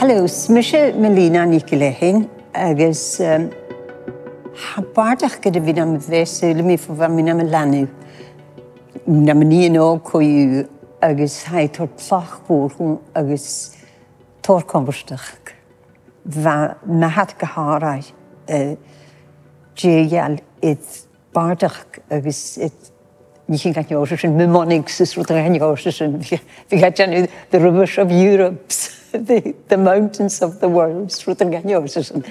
Hello, smisha Melina Nicolehin, agus habardach gyda fi am fesel mi fo mi am lanu. Na mani no coiu agus hai tor plach bwrhwn agus tor converstach. Va na hat geharai jeial it bardach agus it you can get yours in mnemonics is what I yours and we got the rivers of Europe, the mountains of the world, what I yours and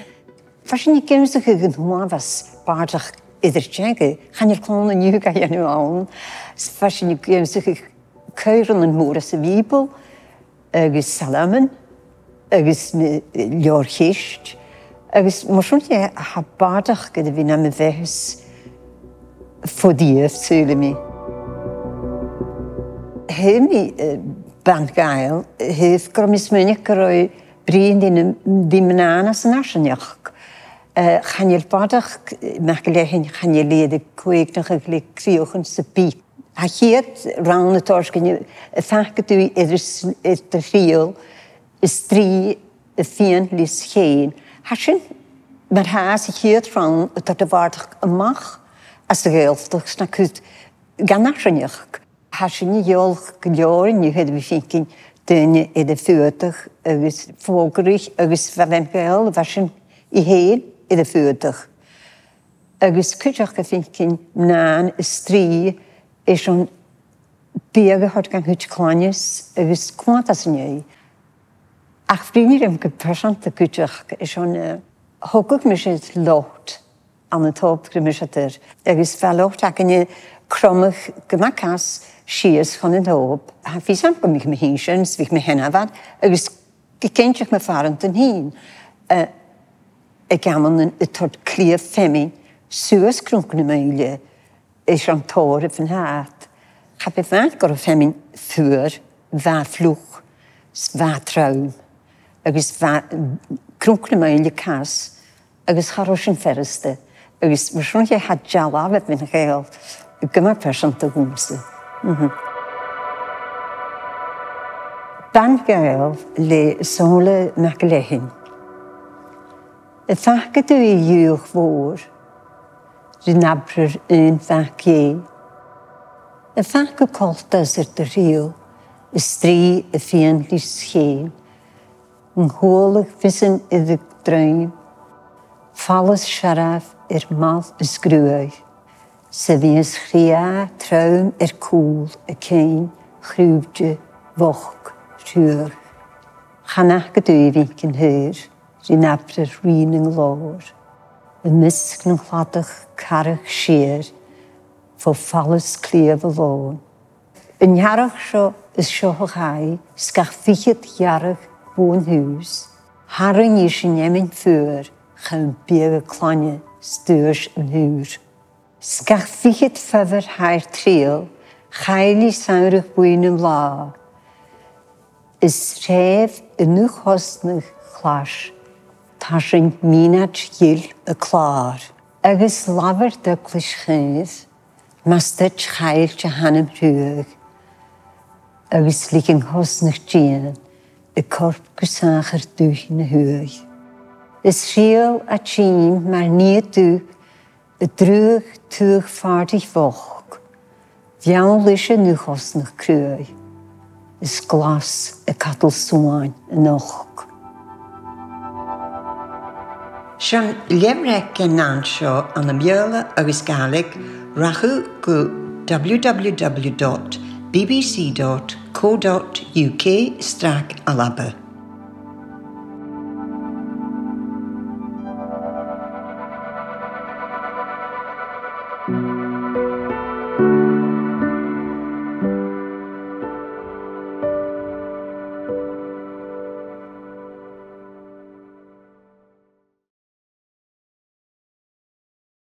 fashion you games the good one was bardach either jaggy can you call and you got you on fashion you games the Keuren and more as a people agus Salaman agus your hist agus moshunje ha bardach gede vi na me vehes for die sulemi Hemi bandgail heeft gromismunig roi briend in die menanas nationach. Gaan je padag merkelen gaan je leden kweek nog een kriochen se piet. Hij heet round the torch kan je vaak doe is de riel is 3 4 lis geen. Hasjen maar hij zich heet round dat de waardig mag als de geld toch snakut ganachenjach. Hasjen jol gloren je het bevinking dunne in de vuurtig is volgerig is van geld wasjen I heel in de vuurtig. Is kutjach bevinking naan is 3 is een bergen had kan hut kleines is kwantas nie. Ach vrienden hem gepersoon te kutjach is een hokuk met locht aan het top gemischer. Is verlocht dat je krommig gemakas Schiers van een hoop. Wie zijn voor mij meisjes, wie me hen wat. Is gekend ik me varen ten heen. Ik ga een tot clear femi, suus kronken meile, is aan toren van haat. Heb je vaak gehad femi vuur, waar vloeg, waar trouw. Is waar kronken meile kaas. Is harroschen verste. Is waarschijnlijk had jala met mijn geld. Ik ga maar persoon te goemste. Bandgail le sole merkelehin. Vaak doe je juur voor. De nabrer een vaak je. Vaak kolt als er de riel. Is 3 4 lis geen. Een holig vissen in de druin. Valles sharaf mal is gruoi. Se wies gria truim koel kein gruwtje wok schuur. Ganach geduwinken heur, die napte riening loor. Een misken gladdig karrig scheer, voor valles kleeve loon. Een jarig zo is zo gai, skach vichit jarig woon huis. Haring is in jemin vuur, gaan bieren klanje, stuurs en huur. Skach fichit fever haar triel, chaili saurig buinen la. Is schreef een nu hosnig glas, taschen minat jil klaar. Agus laver dukklich geef, mas dit chailtje hanem ruig. Agus liggen hosnig jien, korp gesager duchne huig. Is riel a chien, maar niet du, droog, terugvaardig wog. Vian lisje nu hosnig krui. Is glas, kattel soan, nog. Sean lemrek en nansho aan de mjøle agus gaelig rachu go www.bbc.co.uk/alabe.